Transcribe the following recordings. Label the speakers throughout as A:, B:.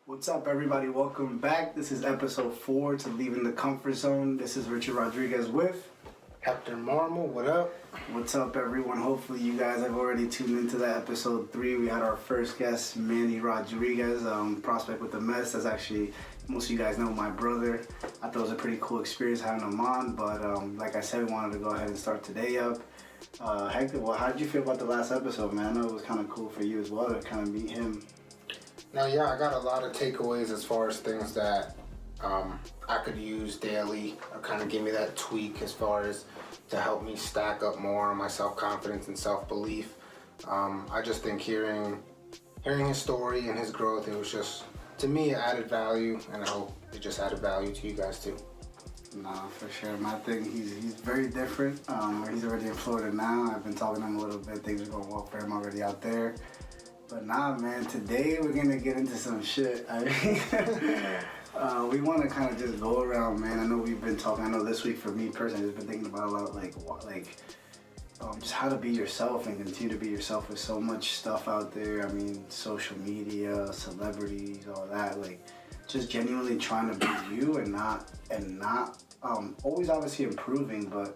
A: What's up, everybody? Welcome back. This is episode 4 to Leaving the Comfort Zone. This is Richard Rodriguez with
B: Hector Marmal. What up?
A: What's up, everyone? Hopefully, you guys have already tuned into that episode 3. We had our first guest, Manny Rodriguez, prospect with the Mets. That's actually, most of you guys know, my brother. I thought it was a pretty cool experience having him on, but like I said, we wanted to go ahead and start today up. Hector, well, how did you feel about the last episode, man? I know it was kind of cool for you as well to kind of meet him.
B: Now, yeah, I got a lot of takeaways as far as things that I could use daily, or kind of give me that tweak as far as to help me stack up more on my self-confidence and self-belief. I just think hearing his story and his growth, it was just, to me, it added value, and I hope it just added value to you guys too.
A: Nah, for sure. I think he's very different. He's already in Florida now. I've been talking to him a little bit. Things are going well for him already out there. But nah, man, today we're going to get into some shit. I mean, we want to kind of just go around, man. I know we've been talking. I know this week for me personally, I've been thinking about a lot, just how to be yourself and continue to be yourself with so much stuff out there. I mean, social media, celebrities, all that. Like, just genuinely trying to be you and not always obviously improving, but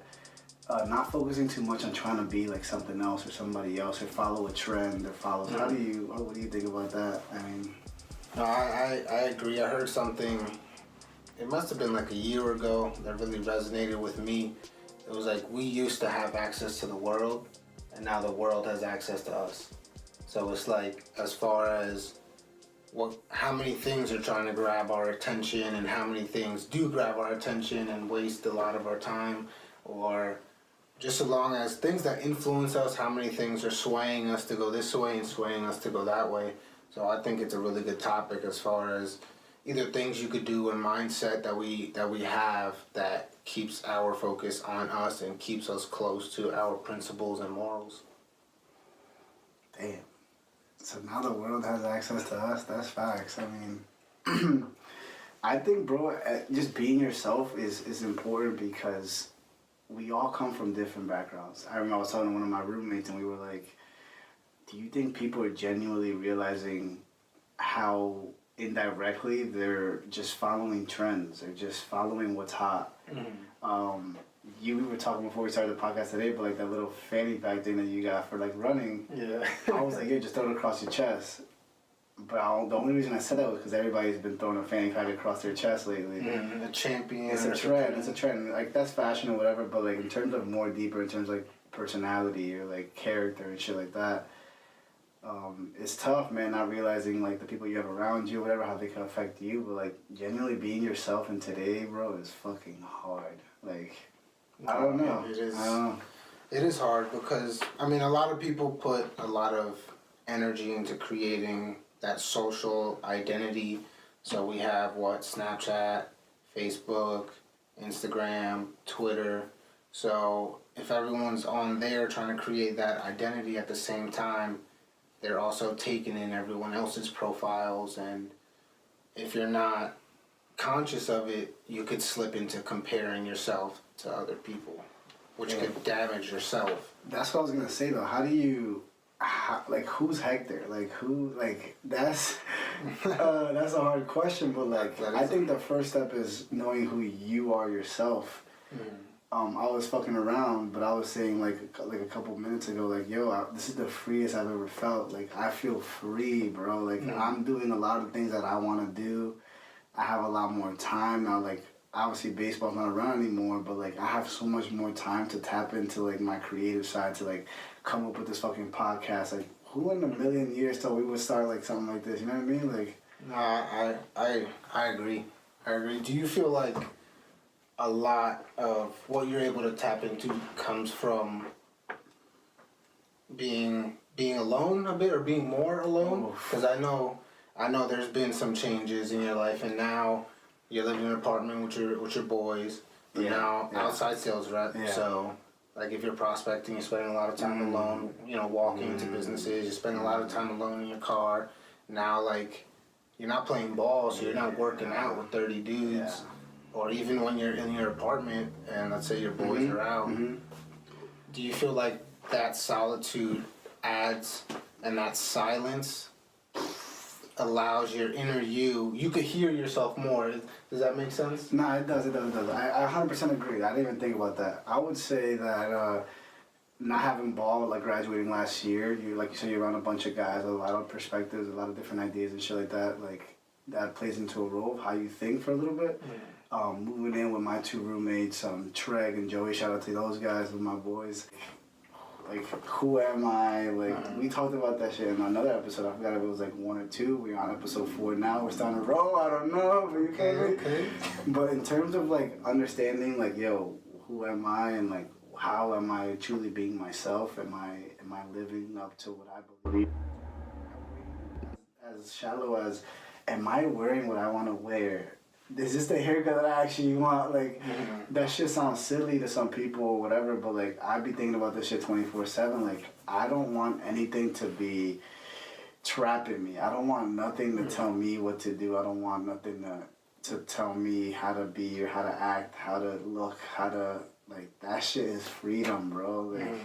A: not focusing too much on trying to be like something else or somebody else or follow a trend or follow. What do you think about that? I mean,
B: no, I agree. I heard something, it must have been like a year ago, that really resonated with me. It was like, we used to have access to the world, and now the world has access to us. So it's like, as far as how many things are trying to grab our attention, and how many things do grab our attention and waste a lot of our time, or just so long as things that influence us, how many things are swaying us to go this way and swaying us to go that way. So I think it's a really good topic as far as either things you could do and mindset that we have that keeps our focus on us and keeps us close to our principles and morals.
A: damn. So now the world has access to us. That's facts. I mean, I think, bro, just being yourself is important because we all come from different backgrounds. I remember I was talking to one of my roommates and we were like, do you think people are genuinely realizing how indirectly they're just following trends or just following what's hot? Mm-hmm. We were talking before we started the podcast today, but like that little fanny pack thing that you got for like running. Yeah. I was like, yeah, just throw it across your chest. But the only reason I said that was because everybody's been throwing a fanny pack across their chest lately.
B: A champion.
A: It's a trend. It's a trend. Like, that's fashion or whatever, but like in terms of more deeper, in terms of like personality or like character and shit like that, it's tough, man, not realizing like the people you have around you, whatever, how they can affect you. But like genuinely being yourself in today, bro, is fucking hard. Like, I don't know.
B: It is. It is hard because, I mean, a lot of people put a lot of energy into creating that social identity. So we have Snapchat, Facebook, Instagram, Twitter. So if everyone's on there trying to create that identity at the same time, they're also taking in everyone else's profiles, and if you're not conscious of it, you could slip into comparing yourself to other people, which could damage yourself.
A: That's what I was gonna say though. How do you, who's Hector? That's that's a hard question. But I think the first step is knowing who you are yourself. Mm. I was fucking around, but I was saying like a couple minutes ago, this is the freest I've ever felt. Like, I feel free, bro. Like, I'm doing a lot of things that I want to do. I have a lot more time now. Like, obviously baseball's not around anymore, but like I have so much more time to tap into like my creative side, to like come up with this fucking podcast. Like, who in a million years thought we would start like something like this? You know what I mean? Like,
B: no, I agree. I agree. Do you feel like a lot of what you're able to tap into comes from being alone a bit, or being more alone? Because I know there's been some changes in your life, and now you're living in an apartment with your boys, but now outside sales rep. Yeah. So like, if you're prospecting, you're spending a lot of time alone, walking into businesses, you're spending a lot of time alone in your car. Now, like, you're not playing ball, so you're not working out with 30 dudes. Yeah. Or even when you're in your apartment and let's say your boys are out, do you feel like that solitude adds, and that silence allows your inner you could hear yourself more. Does that make sense?
A: No, it does. I 100% agree. I didn't even think about that. I would say that not having ball, like graduating last year, like you said, you're around a bunch of guys, a lot of perspectives, a lot of different ideas and shit like that. Like that plays into a role of how you think for a little bit. Moving in with my two roommates, Treg and Joey, shout out to those guys, with my boys. Like, who am I? Like, we talked about that shit in another episode. I forgot if it was like 1 or 2. We're on episode 4 now. We're starting to roll. I don't know, but you feel me?
B: Okay.
A: But in terms of like understanding, like, yo, who am I, and like, how am I truly being myself? Am I living up to what I believe? As shallow as, am I wearing what I want to wear? Is this the haircut that I actually want? Like, that shit sounds silly to some people or whatever, but like, I be thinking about this shit 24/7. Like, I don't want anything to be trapping me. I don't want nothing to tell me what to do. I don't want nothing to tell me how to be or how to act, how to look, how to, like, that shit is freedom, bro. Like,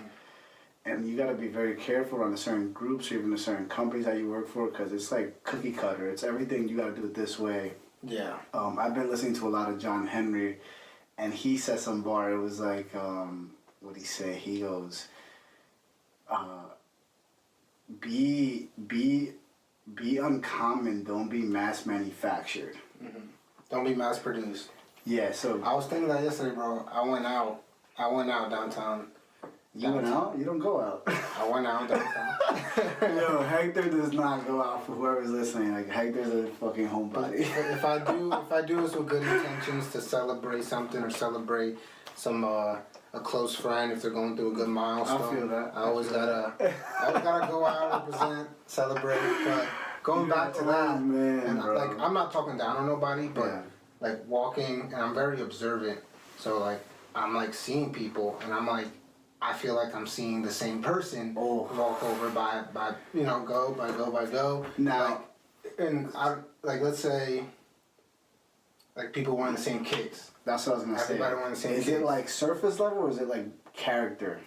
A: and you gotta be very careful on the certain groups or even the certain companies that you work for, because it's like cookie cutter. It's everything you gotta do it this way.
B: Yeah.
A: I've been listening to a lot of John Henry, and he said some bar. It was like, what'd he say? He goes, be uncommon. Don't be mass manufactured.
B: Don't be mass produced.
A: Yeah. So
B: I was thinking that yesterday, bro. I went out downtown.
A: you went out? You don't go out.
B: I went out downtown.
A: Yo, Hector does not go out, for whoever's listening. Like, Hector's a fucking homebody.
B: If I do this with good intentions to celebrate something or celebrate some a close friend if they're going through a good milestone.
A: I feel that.
B: I always gotta go out, represent, celebrate. But going back to that,
A: man,
B: and
A: bro.
B: like, I'm not talking down on nobody, but
A: Yeah.
B: like walking, and I'm very observant. So like, I'm like seeing people, and I'm like, I feel like I'm seeing the same person walk over by go.
A: Now,
B: Like, and I like, let's say, like, people wearing the same kicks.
A: that's what I was gonna say.
B: Everybody wearing the same
A: Is
B: kicks.
A: it like surface level or is it like character?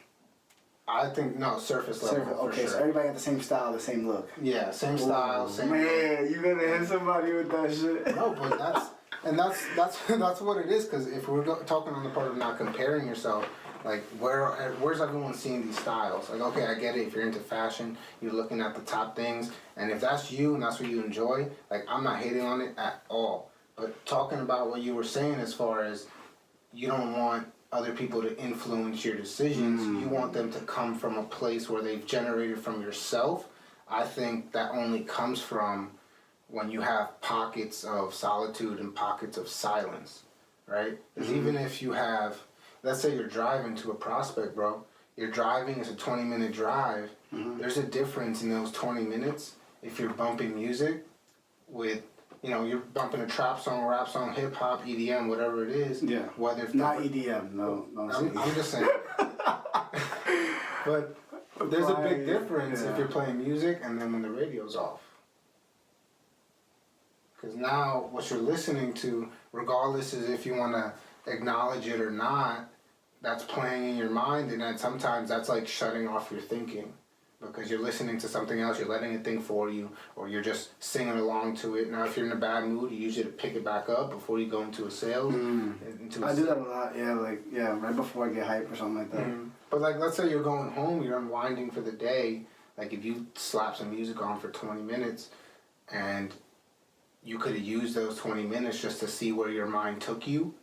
B: I think no, surface level. For
A: Okay,
B: sure.
A: so everybody got the same style, the same look.
B: Yeah, same style, same.
A: Man, you better hit somebody with that shit.
B: No, but that's what it is. Because if we're talking on the part of not comparing yourself, like, where's everyone seeing these styles? Like, okay, I get it. If you're into fashion, you're looking at the top things, and if that's you and that's what you enjoy, like, I'm not hating on it at all. But talking about what you were saying, as far as you don't want other people to influence your decisions, you want them to come from a place where they've generated from yourself. I think that only comes from when you have pockets of solitude and pockets of silence, right? Because even if you have, let's say you're driving to a prospect, bro. You're driving, it's a 20-minute drive. There's a difference in those 20 minutes if you're bumping music with, you're bumping a trap song, rap song, hip hop, EDM, whatever it is.
A: Yeah.
B: Whether if
A: Not EDM, no.
B: I'm just saying. But there's a big difference if you're playing music and then when the radio's off. Because now what you're listening to, regardless is if you want to acknowledge it or not, that's playing in your mind, and then sometimes that's like shutting off your thinking because you're listening to something else, you're letting it think for you, or you're just singing along to it. Now, if you're in a bad mood, you use it to pick it back up before you go into a sales.
A: I do that a lot, right before I get hype or something like that.
B: But like, let's say you're going home, you're unwinding for the day. Like, if you slap some music on for 20 minutes, and you could have used those 20 minutes just to see where your mind took you,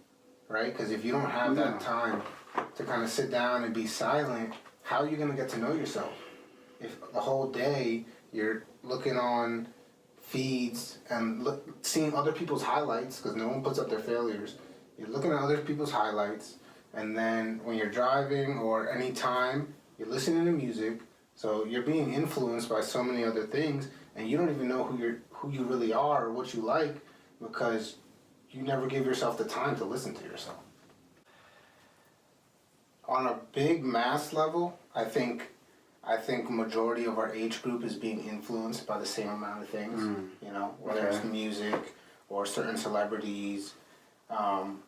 B: right? Because if you don't have that time to kind of sit down and be silent, how are you going to get to know yourself? If the whole day you're looking on feeds and seeing other people's highlights, because no one puts up their failures, you're looking at other people's highlights, and then when you're driving or any time, you're listening to music, so you're being influenced by so many other things, and you don't even know who you really are or what you like, because you never give yourself the time to listen to yourself. On a big mass level, I think majority of our age group is being influenced by the same amount of things. Whether it's music or certain celebrities. On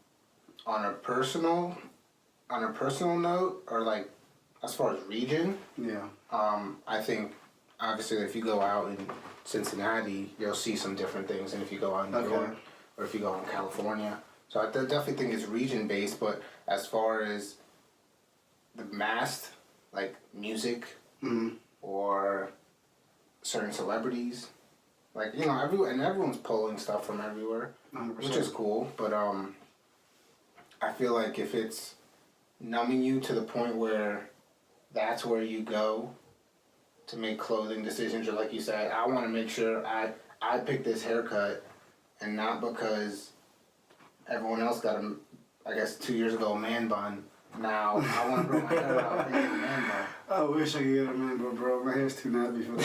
B: a personal note, or like as far as region, I think obviously, if you go out in Cincinnati, you'll see some different things, and if you go out in New York, or if you go out in California. So I definitely think it's region based, but as far as the mass, like music or certain celebrities, like everyone's pulling stuff from everywhere,
A: 100%.
B: which is cool. But I feel like if it's numbing you to the point where that's where you go to make clothing decisions, or like you said, I want to make sure I pick this haircut, and not because everyone else got I guess 2 years ago, a man bun. Now I want to grow my hair out and get a man bun.
A: I wish I could get a man bun, bro. My hair's too nappy for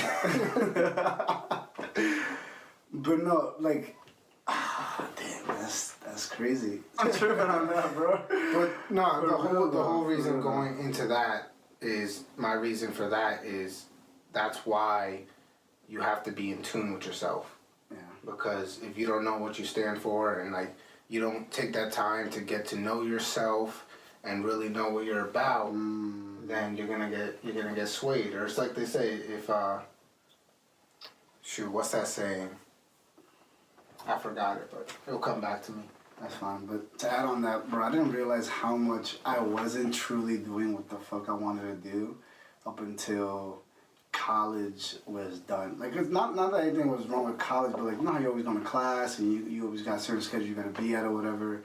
A: that. But no, like, damn, that's crazy. I'm tripping on that, bro.
B: But no, the whole reason going into that is, my reason for that is, that's why you have to be in tune with yourself.
A: Yeah.
B: Because if you don't know what you stand for, and like you don't take that time to get to know yourself and really know what you're about, then you're gonna get swayed. Or it's like they say, if what's that saying? I forgot it, but it'll come back to me.
A: That's fine. But to add on that, bro, I didn't realize how much I wasn't truly doing what the fuck I wanted to do up until college was done. Like, it's not that anything was wrong with college, but like, you know how you always go to class and you always got a certain schedule you gotta be at or whatever.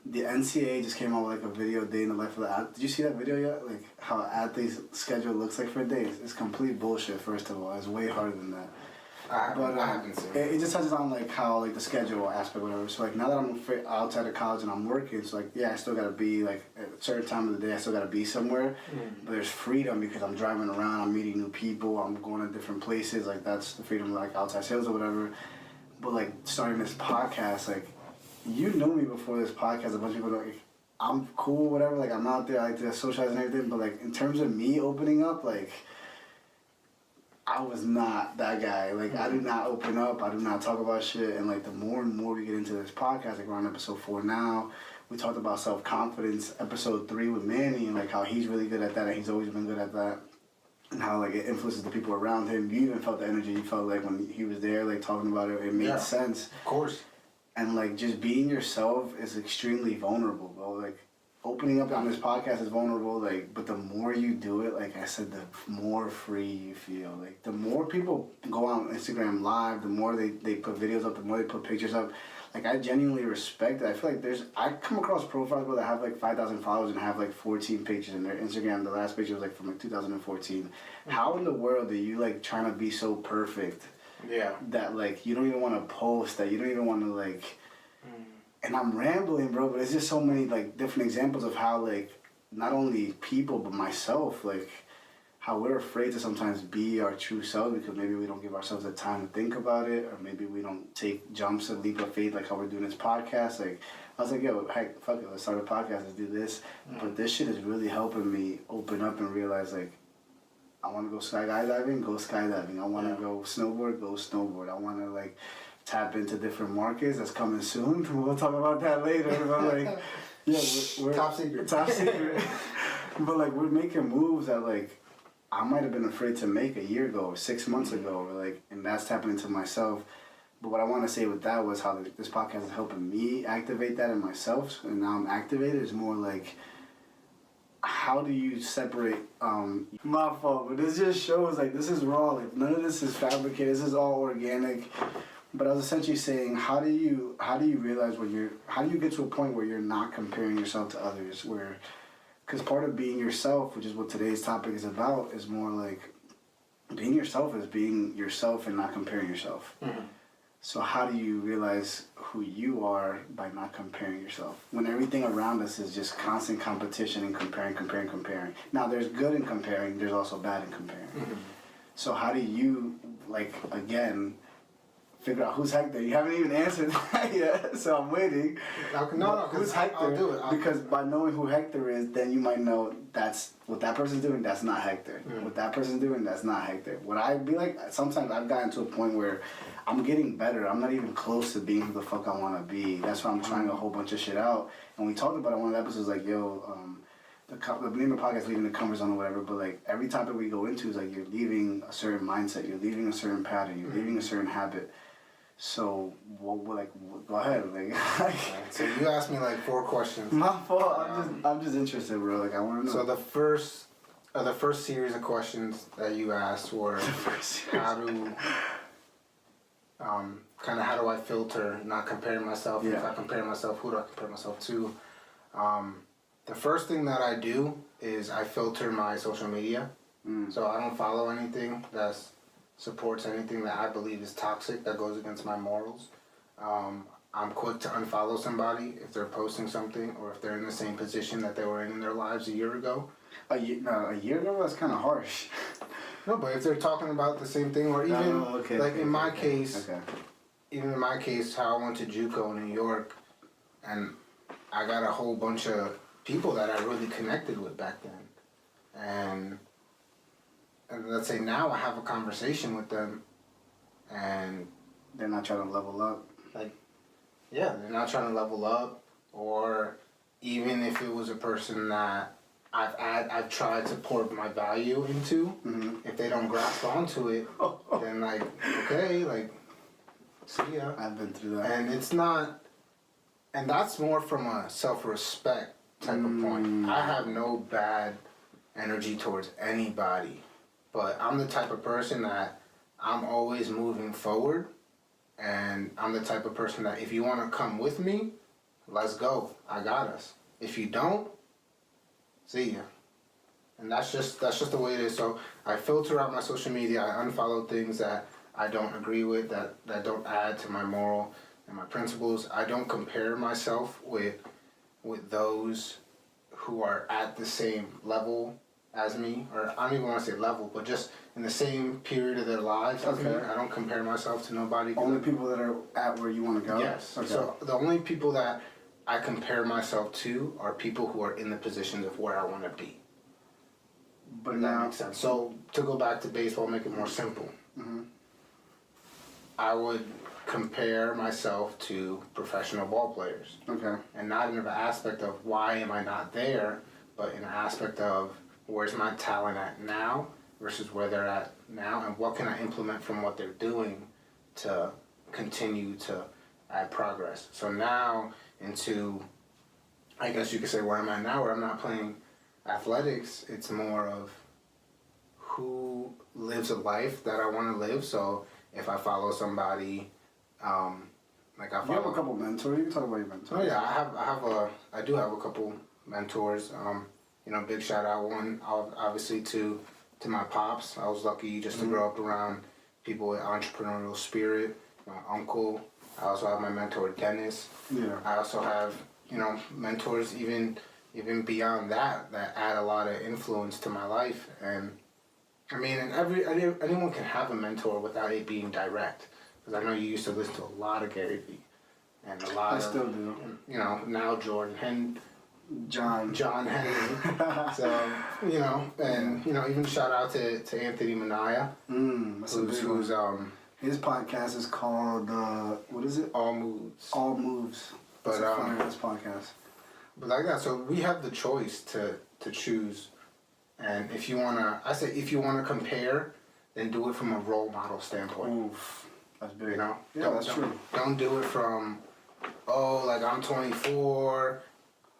A: The NCAA just came out with like a video, day in the life of the athlete. Did you see that video yet? Like how an athlete's schedule looks like for a day. It's complete bullshit. First of all, it's way harder than that.
B: I haven't seen
A: it. It just touches on like how like the schedule aspect, whatever. So like now that I'm outside of college and I'm working, so like yeah, I still gotta be like at a certain time of the day. I still gotta be somewhere, but there's freedom because I'm driving around, I'm meeting new people, I'm going to different places. Like that's the freedom, like outside sales or whatever. But like starting this podcast, like you knew me before this podcast. A bunch of people like I'm cool, whatever. Like I'm out there, I like to socialize and everything. But like in terms of me opening up, like. I was not that guy. Like, I do not open up. I do not talk about shit. And, like, the more and more we get into this podcast, like, we're on episode 4 now. We talked about self-confidence, episode 3 with Manny, and, like, how he's really good at that, and he's always been good at that. And how, like, it influences the people around him. You even felt the energy. You felt, like, when he was there, like, talking about it, it made sense.
B: Of course.
A: And, like, just being yourself is extremely vulnerable, bro. Like, opening up on this podcast is vulnerable, like, but the more you do it, like I said, the more free you feel. Like, the more people go on Instagram Live, the more they put videos up, the more they put pictures up. Like, I genuinely respect it. I feel like I come across profiles that have like 5,000 followers and have like 14 pictures in their Instagram. The last picture was like from like 2014. How in the world are you like trying to be so perfect?
B: Yeah.
A: That like you don't even want to post, that you don't even want to like. And I'm rambling, bro, but it's just so many, like, different examples of how, like, not only people, but myself, like, how we're afraid to sometimes be our true self because maybe we don't give ourselves the time to think about it, or maybe we don't take jumps and leap of faith like how we're doing this podcast. Like, I was like, yo, heck, fuck it, let's start a podcast, let's do this. But this shit is really helping me open up and realize, like, I want to go skydiving, go skydiving. I want to go snowboard, go snowboard. I want to, like, tap into different markets. That's coming soon. We'll talk about that later. But like, yeah, we're
B: top secret.
A: Top secret. But like, we're making moves that like I might have been afraid to make a year ago or 6 months ago, or like, and that's tapping into myself. But what I want to say with that was how this podcast is helping me activate that in myself, and now I'm activated. It's more like, how do you separate? My fault, but this just shows like this is raw. Like none of this is fabricated. This is all organic. But I was essentially saying, how do you realize how do you get to a point where you're not comparing yourself to others? Because part of being yourself, which is what today's topic is about, is more like being yourself is being yourself and not comparing yourself. Mm-hmm. So how do you realize who you are by not comparing yourself? When everything around us is just constant competition and comparing. Now there's good in comparing, there's also bad in comparing. Mm-hmm. So how do you, like, again, figure out who's Hector? You haven't even answered that yet, so I'm waiting.
B: No,
A: who's Hector?
B: I'll do it.
A: Because by knowing who Hector is, then you might know that's what that person's doing, that's not Hector.
B: Mm.
A: What that person's doing, that's not Hector. What I'd be like, sometimes I've gotten to a point where I'm getting better. I'm not even close to being who the fuck I want to be. That's why I'm trying a whole bunch of shit out. And we talked about it in one of the episodes, like, yo, the name of the podcast, leaving the comfort zone or whatever. But like every topic we go into is like you're leaving a certain mindset, you're leaving a certain pattern, you're leaving a certain habit. So, go ahead. Like,
B: So you asked me like 4 questions.
A: my fault. I'm just interested, bro. Like, I want to know.
B: So the first series of questions that you asked were how do how do I filter not comparing myself?
A: Yeah.
B: If I compare myself, who do I compare myself to? The first thing that I do is I filter my social media. So I don't follow anything that supports anything that I believe is toxic, that goes against my morals. I'm quick to unfollow somebody if they're posting something or if they're in the same position that they were in their lives a year ago.
A: A year ago, that's kind of harsh.
B: No, but if they're talking about the same thing, or even in my case, even in my case, how I went to JUCO in New York, and I got a whole bunch of people that I really connected with back then, and let's say now I have a conversation with them, and
A: they're not trying to level up.
B: They're not trying to level up, or even if it was a person that I've tried to pour my value into, if they don't grasp onto it, then see ya.
A: I've been through that.
B: And it's not, and that's more from a self-respect type of point. I have no bad energy towards anybody, but I'm the type of person that I'm always moving forward, and I'm the type of person that if you want to come with me, let's go. I got us. If you don't, see ya. And that's just the way it is. So I filter out my social media. I unfollow things that I don't agree with, that don't add to my moral and my principles. I don't compare myself with those who are at the same level as me, or I don't even want to say level, but just in the same period of their lives as me. I don't compare myself to nobody.
A: Only people that are at where you want to go?
B: Yes. Okay. So the only people that I compare myself to are people who are in the positions of where I want to be.
A: But
B: that makes sense. So to go back to baseball, make it more simple. I would compare myself to professional ball players.
A: Okay.
B: And not in the aspect of why am I not there, but in an aspect of where's my talent at now versus where they're at now, and what can I implement from what they're doing to continue to add progress. So now into, I guess you could say, where I'm at now, where I'm not playing athletics, it's more of who lives a life that I want to live. So if I follow somebody,
A: you have a couple mentors. You can talk about your mentors.
B: Oh yeah, I do have a couple mentors. Big shout out one obviously to my pops. I was lucky just to grow up around people with entrepreneurial spirit. My uncle. I also have my mentor Dennis. Yeah. I also have mentors even beyond that add a lot of influence to my life. And I mean, and anyone can have a mentor without it being direct. Because I know you used to listen to a lot of Gary Vee, and a lot. I
A: still do.
B: Now John Henry. So even shout out to Anthony Minaya. Who's
A: his podcast is called what is it?
B: All Moves.
A: All Moves.
B: But
A: his podcast.
B: But like that, so we have the choice to choose, and if you wanna compare, then do it from a role model standpoint.
A: Oof, that's big.
B: Yeah,
A: that's true.
B: Don't do it from, I'm 24.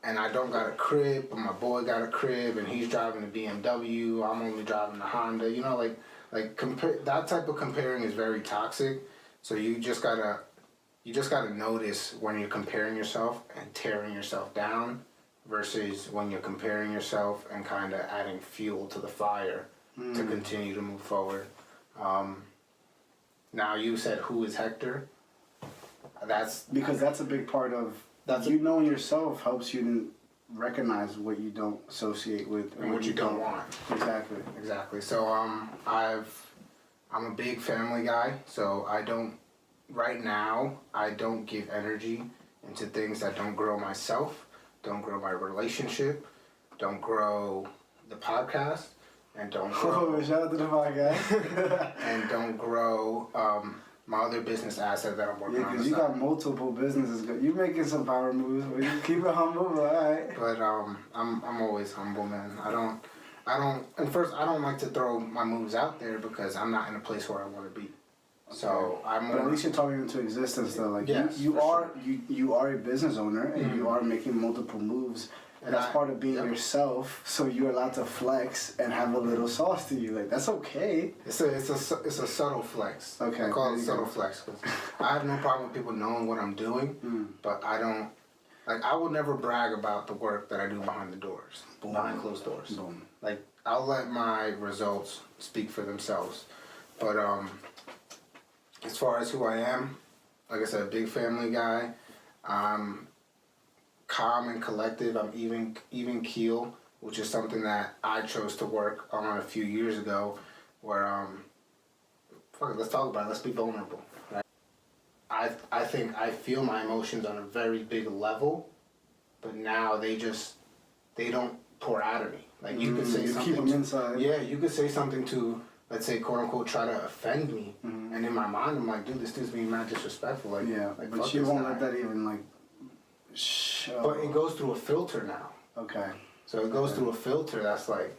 B: And I don't got a crib, but my boy got a crib, and he's driving a BMW. I'm only driving a Honda. That type of comparing is very toxic. So you just gotta notice when you're comparing yourself and tearing yourself down, versus when you're comparing yourself and kind of adding fuel to the fire to continue to move forward. Now you said, who is Hector? That's
A: a big part of. Knowing yourself helps you to recognize what you don't associate with
B: and what you don't want. Exactly. So I'm a big family guy. So right now I don't give energy into things that don't grow myself, don't grow my relationship, don't grow the podcast, and don't grow.
A: Shout out to the podcast.
B: And don't grow my other business asset that I'm working
A: Yeah,
B: on.
A: because you got multiple businesses. You making some power moves. But you keep it humble, but all right.
B: But I'm always humble, man. And first, I don't like to throw my moves out there because I'm not in a place where I want to be. So I'm.
A: But at least you're talking into existence, though. Like
B: Yes,
A: you are
B: sure.
A: you are a business owner, and you are making multiple moves.
B: And
A: That's part of being
B: yep.
A: yourself. So you're allowed to flex and have a little sauce to you. Like that's okay.
B: It's a subtle flex.
A: Okay.
B: I call it subtle flex because I have no problem with people knowing what I'm doing, but I don't. Like I would never brag about the work that I do behind the doors, behind closed doors.
A: Boom.
B: Like I'll let my results speak for themselves, but as far as who I am, like I said, big family guy. I'm calm and collective. I'm even keel, which is something that I chose to work on a few years ago. Where fuck it, let's talk about it. Let's be vulnerable. Right? I think I feel my emotions on a very big level, but now they don't pour out of me. Like you could say
A: you
B: something.
A: keep them inside.
B: Yeah, you could say something to, let's say, quote unquote, try to offend me, and in my mind, I'm like, dude, this dude's being mad disrespectful. Like,
A: Yeah,
B: like,
A: but
B: fuck
A: you
B: this
A: won't
B: guy.
A: let that even like show.
B: But it goes through a filter now.
A: Okay.
B: So it goes through a filter that's like,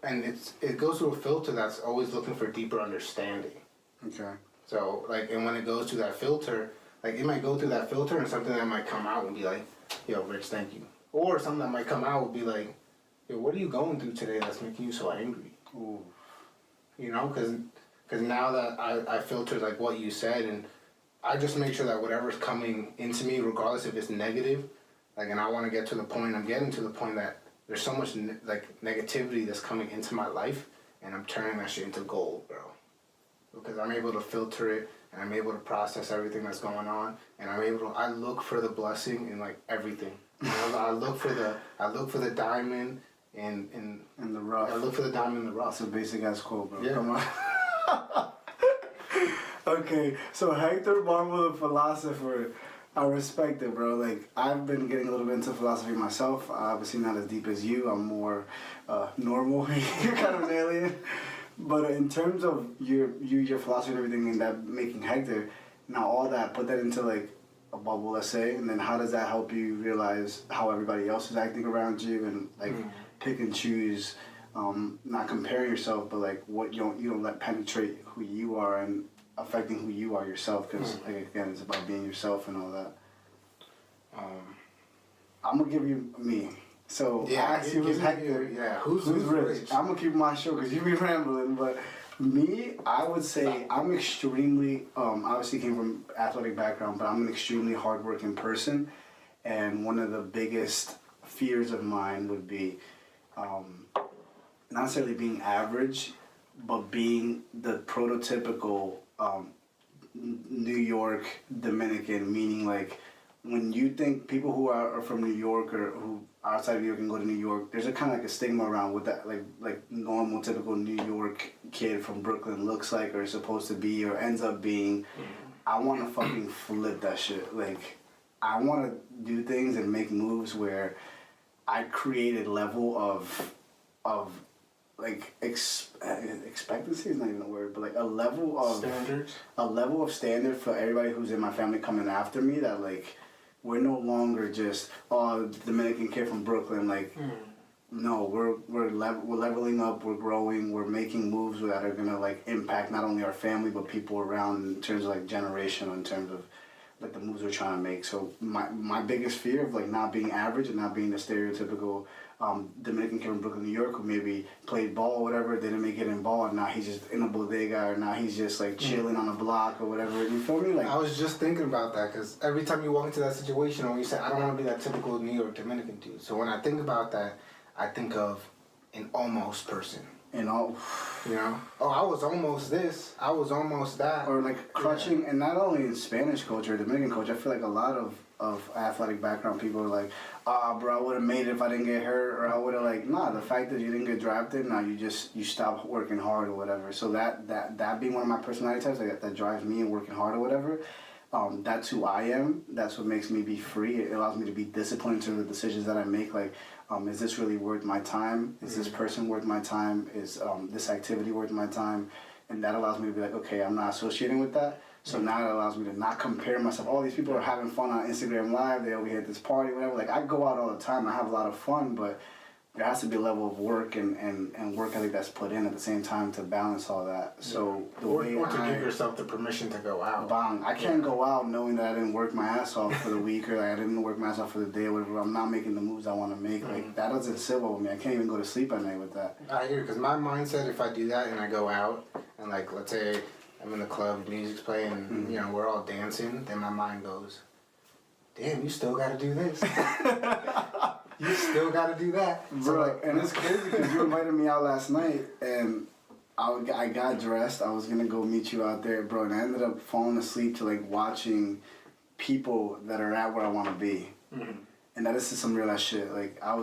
B: and it goes through a filter that's always looking for deeper understanding.
A: Okay.
B: So like, and when it goes through that filter, like it might go through that filter and something that might come out and be like, yo, Rich, thank you. Or something that might come out would be like, yo, what are you going through today that's making you so angry?
A: Ooh.
B: You know, because now that I filtered like what you said, and I just make sure that whatever's coming into me, regardless if it's negative, like, and I want to get to the point, I'm getting to the point that there's so much like negativity that's coming into my life, and I'm turning that shit into gold, bro. Because I'm able to filter it, and I'm able to process everything that's going on, and I look for the blessing in like everything. You know, I look for the diamond in
A: the rough.
B: I look for the diamond in the rough.
A: That's a basic ass quote, bro.
B: Yeah.
A: Come on. Okay, so Hector Marvel, the philosopher, I respect it, bro. Like, I've been getting a little bit into philosophy myself. Obviously not as deep as you. I'm more normal. You're kind of an alien. But in terms of your philosophy and everything and that making Hector, now all that, put that into like a bubble, let's say, and then how does that help you realize how everybody else is acting around you and like pick and choose, not comparing yourself, but like what you don't let penetrate who you are and affecting who you are yourself, because like, again, it's about being yourself and all that. I'm gonna give you me. So
B: Yeah,
A: I asked you who's Hector.
B: Yeah, who's
A: Rich? I'm gonna keep my show because you be rambling, but me, I would say I'm extremely, obviously came from athletic background, but I'm an extremely hardworking person, and one of the biggest fears of mine would be not necessarily being average, but being the prototypical New York Dominican, meaning like when you think people who are from New York or who are outside of New York and go to New York, there's a kind of like a stigma around what that like normal typical New York kid from Brooklyn looks like or is supposed to be or ends up being. I want to fucking flip that shit. Like I want to do things and make moves where I create a level of like expectancy is not even a word, but like a level of
B: standards.
A: A level of standard for everybody who's in my family coming after me, that like we're no longer just Dominican kid from Brooklyn. Like no, we're leveling up, we're growing, we're making moves that are gonna like impact not only our family but people around in terms of like generational, in terms of like the moves we're trying to make. So my biggest fear of like not being average and not being the stereotypical Dominican kid from Brooklyn, New York, who maybe played ball or whatever, didn't make it in ball, and now he's just in a bodega, or now he's just like chilling on a block or whatever. You feel me? Like
B: I was just thinking about that because every time you walk into that situation, when you say, I don't want to be that typical New York Dominican dude. So when I think about that, I think of an almost person.
A: And all,
B: You know? Oh, I was almost this. I was almost that.
A: or like crutching, and not only in Spanish culture, Dominican culture, I feel like a lot of athletic background people are like, bro, I would have made it if I didn't get hurt, or I would have like, nah, the fact that you didn't get drafted, now you stop working hard or whatever. So that being one of my personality types, like, that drives me and working hard or whatever, that's who I am. That's what makes me be free. It allows me to be disciplined to the decisions that I make. Like, is this really worth my time? Is this person worth my time? Is this activity worth my time? and that allows me to be like, okay, I'm not associating with that. So now it allows me to not compare myself. All these people are having fun on Instagram Live. They over here at this party, whatever. Like, I go out all the time. I have a lot of fun, but there has to be a level of work and work ethic that's put in at the same time to balance all that. So the way
B: or to give yourself the permission to go out.
A: Bang. I can't go out knowing that I didn't work my ass off for the week or like I didn't work my ass off for the day or whatever. I'm not making the moves I want to make. Like, that doesn't sit well with me. I can't even go to sleep at night with that.
B: I hear, because my mindset, if I do that and I go out and like, let's say I'm in the club, music's playing, and you know, we're all dancing, then my mind goes, damn, you still gotta do this. You still gotta do that.
A: Bro,
B: So like,
A: and it's crazy because you invited me out last night and I got dressed. I was gonna go meet you out there, bro, and I ended up falling asleep to like watching people that are at where I want to be. And that is some real ass shit. Like, I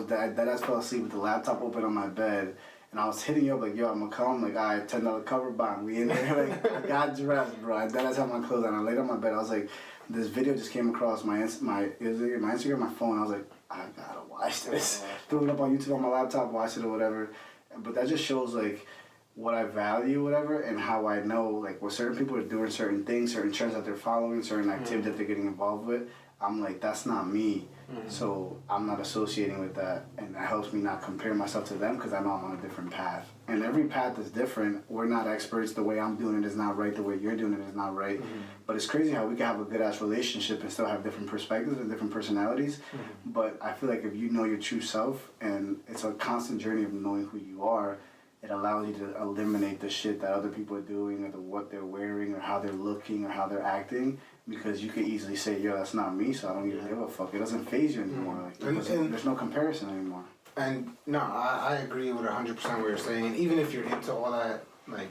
A: fell asleep with the laptop open on my bed. And I was hitting you up like, yo, I'm gonna come. Like, all right, $10 cover bond. We in there. Like, I got dressed, bro. I had my clothes on. I laid on my bed. I was like, this video just came across my Instagram, my phone. I was like, I gotta watch this. Threw it up on YouTube on my laptop, watched it or whatever. But that just shows like what I value, whatever, and how I know like when certain people are doing certain things, certain trends that they're following, certain activities that they're getting involved with. I'm like, that's not me. So I'm not associating with that, and that helps me not compare myself to them because I know I'm on a different path. And every path is different. We're not experts. The way I'm doing it is not right. The way you're doing it is not right. But it's crazy how we can have a good ass relationship and still have different perspectives and different personalities. But I feel like if you know your true self, and it's a constant journey of knowing who you are, it allows you to eliminate the shit that other people are doing or what they're wearing or how they're looking or how they're acting, because you could easily say, yo, that's not me, so I don't even give a fuck. It doesn't faze you anymore. Like, there's no comparison anymore.
B: And no, I agree with 100% what you're saying. And even if you're into all that like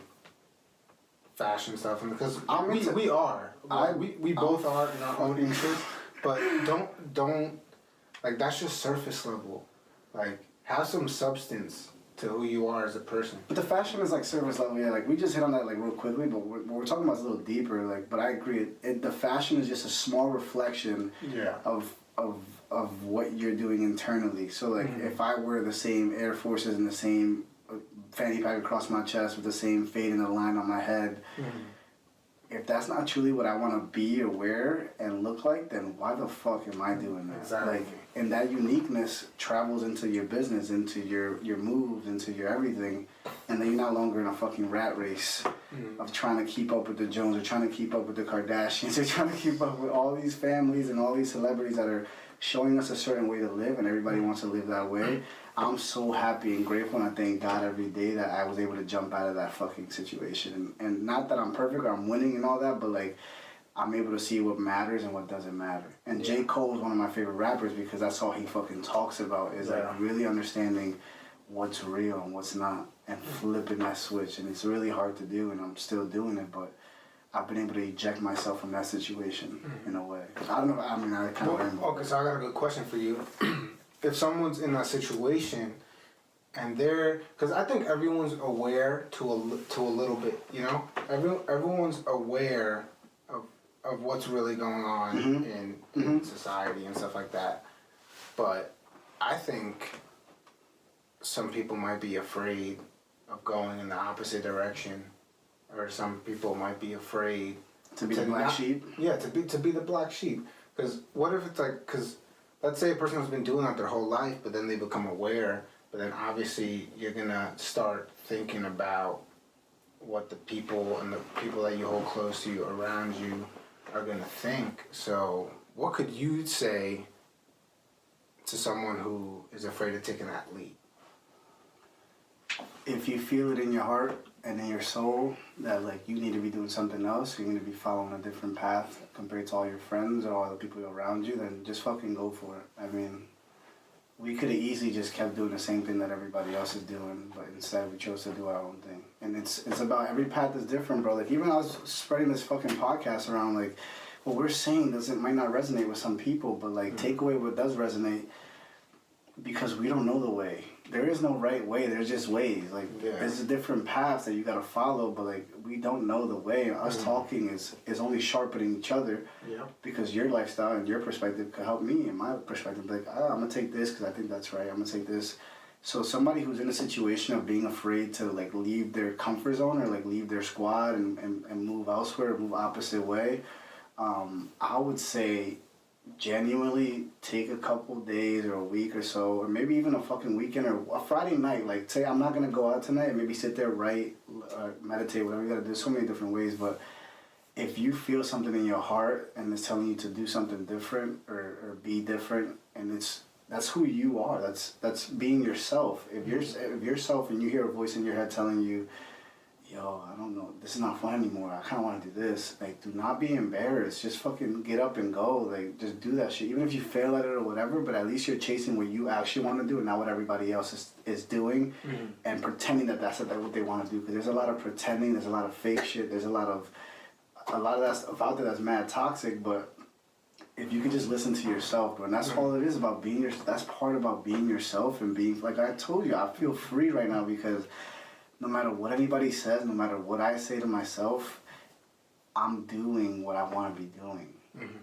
B: fashion stuff, and because we both are in our own interests, but don't like, that's just surface level. Like, have some substance to who you are as a person.
A: But the fashion is like service level, yeah. Like, we just hit on that like real quickly, but what we're talking about is a little deeper. Like, but I agree. The fashion is just a small reflection of what you're doing internally. So like, if I wear the same Air Forces and the same fanny pack across my chest with the same fade in the line on my head, if that's not truly what I want to be or wear and look like, then why the fuck am I doing that?
B: Exactly.
A: Like, and that uniqueness travels into your business, into your moves, into your everything, and then you're no longer in a fucking rat race of trying to keep up with the Jones or trying to keep up with the Kardashians or trying to keep up with all these families and all these celebrities that are showing us a certain way to live, and everybody wants to live that way. I'm so happy and grateful, and I thank God every day that I was able to jump out of that fucking situation. And not that I'm perfect or I'm winning and all that, but like, I'm able to see what matters and what doesn't matter. And J. Cole is one of my favorite rappers because that's all he fucking talks about, is like really understanding what's real and what's not and flipping that switch. And it's really hard to do, and I'm still doing it, but I've been able to eject myself from that situation in a way. I don't know, I mean, I kind of...
B: Okay, so I got a good question for you. If someone's in that situation and they're... Because I think everyone's aware to a little bit, you know? Everyone's aware of what's really going on in society and stuff like that. But I think some people might be afraid of going in the opposite direction, or some people might be afraid
A: to be the black sheep.
B: Yeah, to be the black sheep. Because what if it's like, because let's say a person has been doing that their whole life, but then they become aware, but then obviously you're gonna start thinking about what the people and the people that you hold close to you, around you, are gonna think. So what could you say to someone who is afraid of taking that leap?
A: If you feel it in your heart and in your soul that like you need to be doing something else, you need to be following a different path compared to all your friends or all the people around you, then just fucking go for it. I mean, we could have easily just kept doing the same thing that everybody else is doing, but instead we chose to do our own thing. And it's about, every path is different, bro. Like, even I was spreading this fucking podcast around, like, what we're saying might not resonate with some people, but like, take away what does resonate, because we don't know the way. There is no right way. There's just ways. Like, there's different paths that you gotta follow, but like, we don't know the way. And us talking is only sharpening each other. Yeah. Because your lifestyle and your perspective could help me and my perspective. Like, I'm gonna take this because I think that's right. I'm gonna take this So somebody who's in a situation of being afraid to like leave their comfort zone or like leave their squad and move elsewhere, move opposite way, I would say genuinely take a couple days or a week or so, or maybe even a fucking weekend or a Friday night. Like say I'm not gonna go out tonight. Maybe sit there, write, meditate, whatever you gotta do. So many different ways, but if you feel something in your heart and it's telling you to do something different or be different, and that's who you are. That's being yourself. If you're yourself and you hear a voice in your head telling you, yo, I don't know, this is not fun anymore. I kind of want to do this. Like, do not be embarrassed. Just fucking get up and go. Like, just do that shit. Even if you fail at it or whatever, but at least you're chasing what you actually want to do and not what everybody else is doing and pretending that that's what they want to do. Because there's a lot of pretending. There's a lot of fake shit. There's a lot of that stuff out there that's mad toxic, but if you could just listen to yourself, bro, and that's all it is about being that's part about being yourself and being, like I told you, I feel free right now because no matter what anybody says, no matter what I say to myself, I'm doing what I want to be doing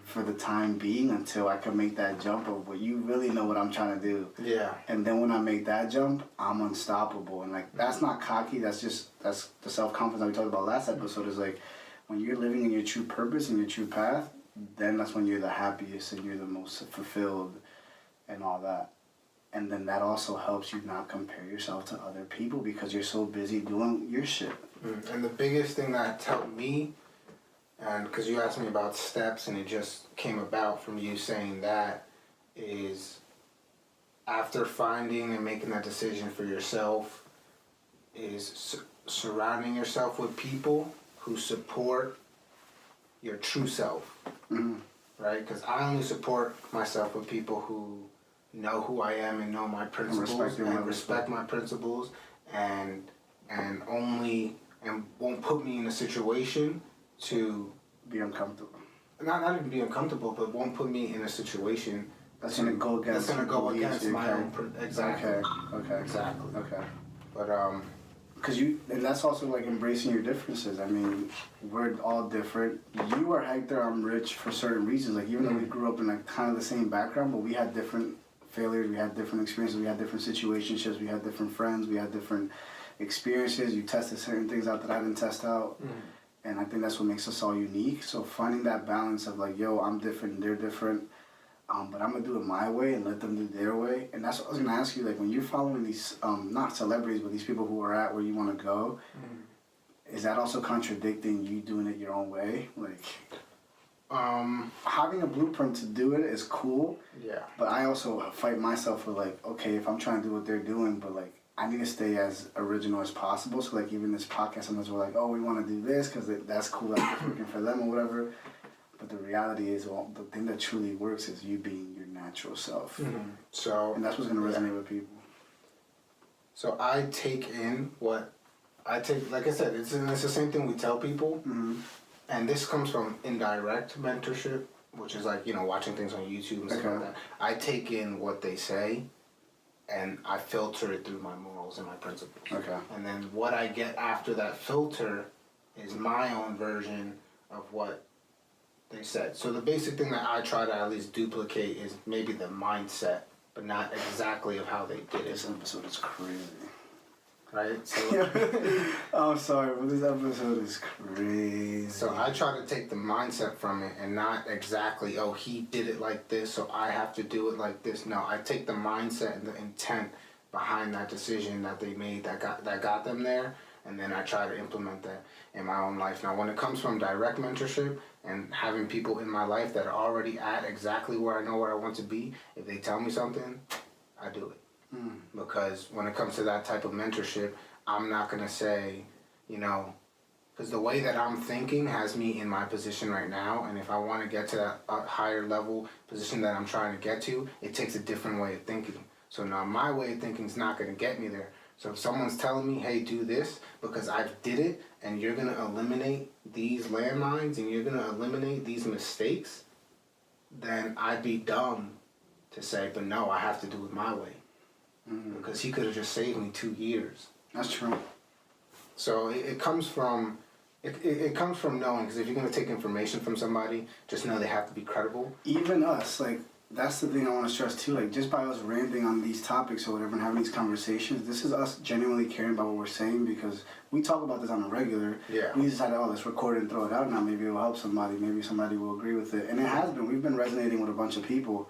A: for the time being until I can make that jump of what you really know what I'm trying to do.
B: Yeah.
A: And then when I make that jump, I'm unstoppable. And like, that's not cocky, that's the self-confidence that we talked about last episode is like, when you're living in your true purpose and your true path, then that's when you're the happiest and you're the most fulfilled and all that. And then that also helps you not compare yourself to other people because you're so busy doing your shit.
B: And the biggest thing that's helped me, and because you asked me about steps and it just came about from you saying that, is after finding and making that decision for yourself, is surrounding yourself with people who support your true self, right? Because I only support myself with people who know who I am and know my principles and respect my principles and won't put me in a situation to
A: be uncomfortable.
B: Not even be uncomfortable, but won't put me in a situation
A: that's gonna go against
B: my own exactly.
A: Okay.
B: Exactly.
A: Okay.
B: But
A: and that's also like embracing your differences. I mean, we're all different. You are Hector, I'm Rich for certain reasons. Like even though we grew up in like kind of the same background, but we had different failures, we had different experiences, we had different situationships, we had different friends, we had different experiences. You tested certain things out that I didn't test out. And I think that's what makes us all unique. So finding that balance of like, yo, I'm different, they're different, but I'm gonna do it my way and let them do their way. And that's what I was gonna ask you, like when you're following these, not celebrities, but these people who are at where you wanna go, is that also contradicting you doing it your own way? Like, having a blueprint to do it is cool.
B: Yeah.
A: But I also fight myself with like, okay, if I'm trying to do what they're doing, but like, I need to stay as original as possible. So like even this podcast, sometimes we're like, oh, we want to do this because that's cool, that's working for them or whatever. But the reality is, well, the thing that truly works is you being your natural self.
B: So,
A: and that's what's going to resonate with people.
B: So I take in what I take. Like I said, it's the same thing we tell people, and this comes from indirect mentorship, which is like watching things on YouTube and stuff like that. I take in what they say, and I filter it through my morals and my principles.
A: Okay.
B: And then what I get after that filter is my own version of what they said. So the basic thing that I try to at least duplicate is maybe the mindset, but not exactly of how they did it.
A: This episode is crazy.
B: Right? So
A: I'm sorry, but this episode is crazy.
B: So I try to take the mindset from it and not exactly, oh, he did it like this, so I have to do it like this. No, I take the mindset and the intent behind that decision that they made that got them there, and then I try to implement that in my own life. Now, when it comes from direct mentorship and having people in my life that are already at exactly where I know where I want to be, if they tell me something, I do it. Because when it comes to that type of mentorship, I'm not going to say, because the way that I'm thinking has me in my position right now, and if I want to get to that higher level position that I'm trying to get to, it takes a different way of thinking. So now my way of thinking is not going to get me there. So if someone's telling me, hey, do this, because I did it, and you're going to eliminate these landmines, and you're going to eliminate these mistakes, then I'd be dumb to say, but no, I have to do it my way. Because he could have just saved me 2 years.
A: That's true.
B: So it comes from knowing, because if you're going to take information from somebody, just know they have to be credible.
A: Even us, like, that's the thing I want to stress too. Like, just by us ranting on these topics or whatever and having these conversations, this is us genuinely caring about what we're saying, because we talk about this on a regular.
B: Yeah.
A: We decided, oh, let's record it and throw it out now. Maybe it will help somebody. Maybe somebody will agree with it. And it has been. We've been resonating with a bunch of people.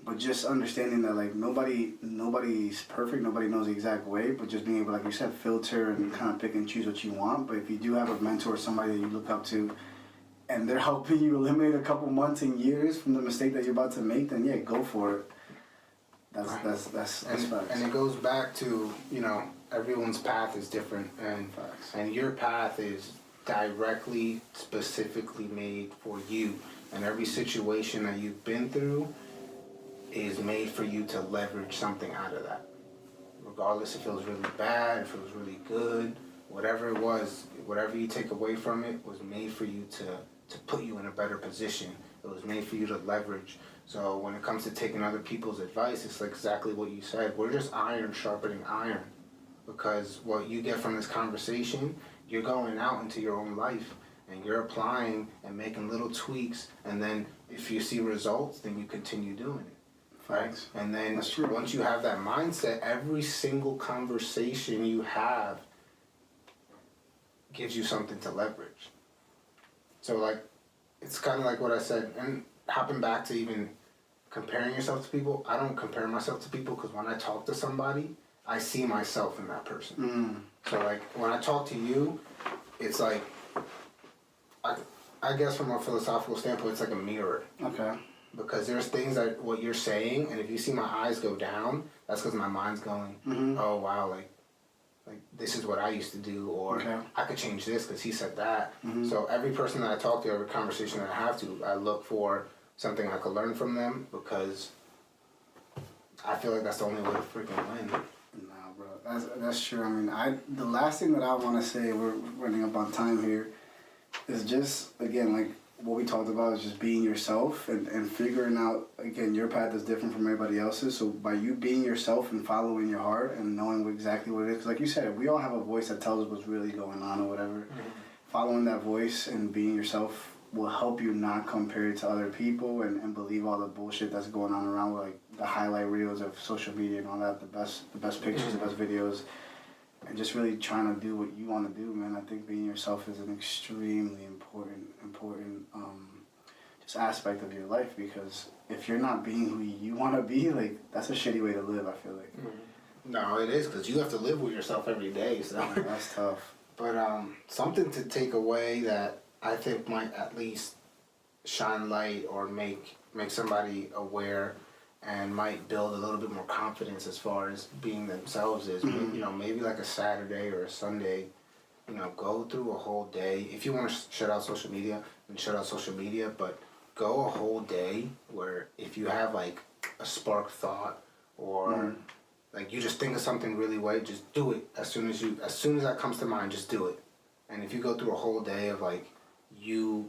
A: But just understanding that, like, nobody's perfect. Nobody knows the exact way. But just being able, like you said, filter and kind of pick and choose what you want. But if you do have a mentor or somebody that you look up to, and they're helping you eliminate a couple months and years from the mistake that you're about to make, then yeah, go for it. That's facts.
B: And it goes back to, you know, everyone's path is different, and your path is directly, specifically made for you. And every situation that you've been through is made for you to leverage something out of that. Regardless if it feels really bad, if it was really good, whatever it was, whatever you take away from it was made for you to put you in a better position. It was made for you to leverage. So when it comes to taking other people's advice, it's like exactly what you said. We're just iron sharpening iron. Because what you get from this conversation, you're going out into your own life and you're applying and making little tweaks, and then if you see results, then you continue doing it.
A: Facts.
B: And then once you have that mindset, every single conversation you have gives you something to leverage. So, like, it's kind of like what I said, and hopping back to even comparing yourself to people, I don't compare myself to people, because when I talk to somebody, I see myself in that person. So, like, when I talk to you, it's like, I guess from a philosophical standpoint, it's like a mirror.
A: Okay.
B: Because there's things that what you're saying, and if you see my eyes go down, that's because my mind's going, oh wow, like this is what I used to do, or I could change this because he said that. So every person that I talk to, every conversation that I have to, I look for something I could learn from them, because I feel like that's the only way to freaking win.
A: Nah, bro, that's true. I mean, the last thing that I want to say, we're running up on time here, is just, again, like what we talked about, is just being yourself and figuring out, again, your path is different from everybody else's. So by you being yourself and following your heart and knowing exactly what it is, because like you said, we all have a voice that tells us what's really going on or whatever. Following that voice and being yourself will help you not compare it to other people and believe all the bullshit that's going on around with, like, the highlight reels of social media and all that, the best pictures, the best videos. And just really trying to do what you want to do, man. I think being yourself is an extremely important just aspect of your life, because if you're not being who you want to be, like, that's a shitty way to live, I feel like.
B: No, it is, because you have to live with yourself every day, so.
A: Yeah, that's tough.
B: But something to take away that I think might at least shine light or make somebody aware and might build a little bit more confidence as far as being themselves is, you know, maybe like a Saturday or a Sunday, you know, go through a whole day. If you want to shut out social media, then shut out social media, but go a whole day where if you have, like, a spark thought or like you just think of something really weird, just do it as soon as that comes to mind, just do it. And if you go through a whole day of, like, you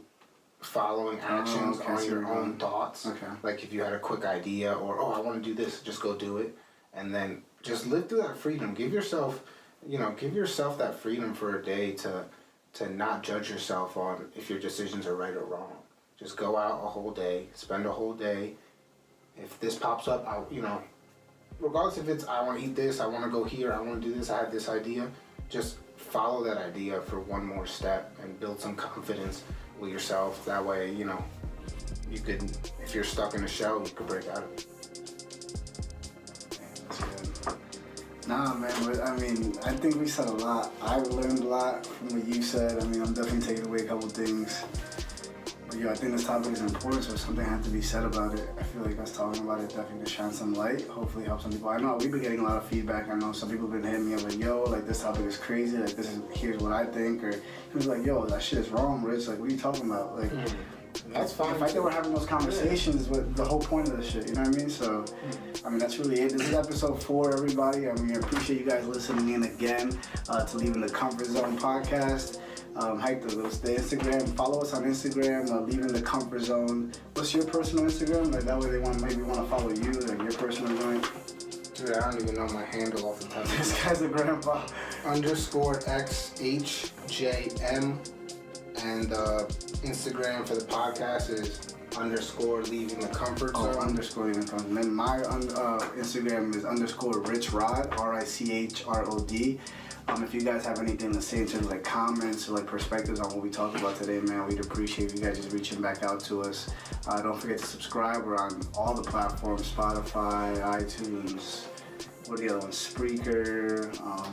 B: following actions on your own thoughts, like if you had a quick idea or, I want to do this, just go do it, and then just live through that freedom. Give yourself that freedom for a day to not judge yourself on if your decisions are right or wrong. Just go out a whole day, spend a whole day. If this pops up, regardless if it's I want to eat this, I want to go here, I want to do this, I have this idea, just follow that idea for one more step and build some confidence with yourself. That way, you know, you could, if you're stuck in a shell, you could break out of it.
A: That's good. Nah, man, but I mean, I think we said a lot. I've learned a lot from what you said. I mean, I'm definitely taking away a couple things. But I think this topic is important, so something had to be said about it. I feel like us talking about it definitely to shine some light, hopefully help some people. I know we've been getting a lot of feedback. I know some people have been hitting me up like, yo, like, this topic is crazy, like, here's what I think, or he was like, yo, that shit is wrong, Rich, like, what are you talking about? Like,
B: that's fine.
A: The fact that we're having those conversations is what the whole point of this shit, you know what I mean? So, I mean, that's really it. This is episode 4, everybody. I mean, I appreciate you guys listening in again to Leaving the Comfort Zone podcast. Hector, the Instagram, follow us on Instagram, Leaving the Comfort Zone. What's your personal Instagram? Like, that way they maybe want to follow you, like your personal joint.
B: Dude, I don't even know my handle off the top of my head.
A: This guy's a grandpa.
B: _XHJM, and Instagram for the podcast is underscore leaving the comfort zone.
A: Underscore leaving the comfort zone. Then my Instagram is underscore richrod, RICHROD. If you guys have anything to say in terms of like comments or like perspectives on what we talked about today, man, we'd appreciate you guys just reaching back out to us. Don't forget to subscribe. We're on all the platforms: Spotify, iTunes. What are the other ones? Spreaker,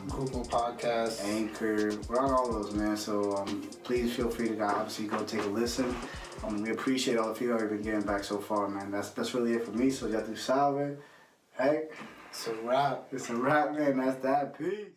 B: Google Podcasts,
A: Anchor. We're on all those, man. So please feel free to obviously go take a listen. We appreciate all the feedback we've been getting back so far, man. That's really it for me. So ya tu sabes. Hey,
B: it's a wrap.
A: it's a wrap, man. That's that. Peace.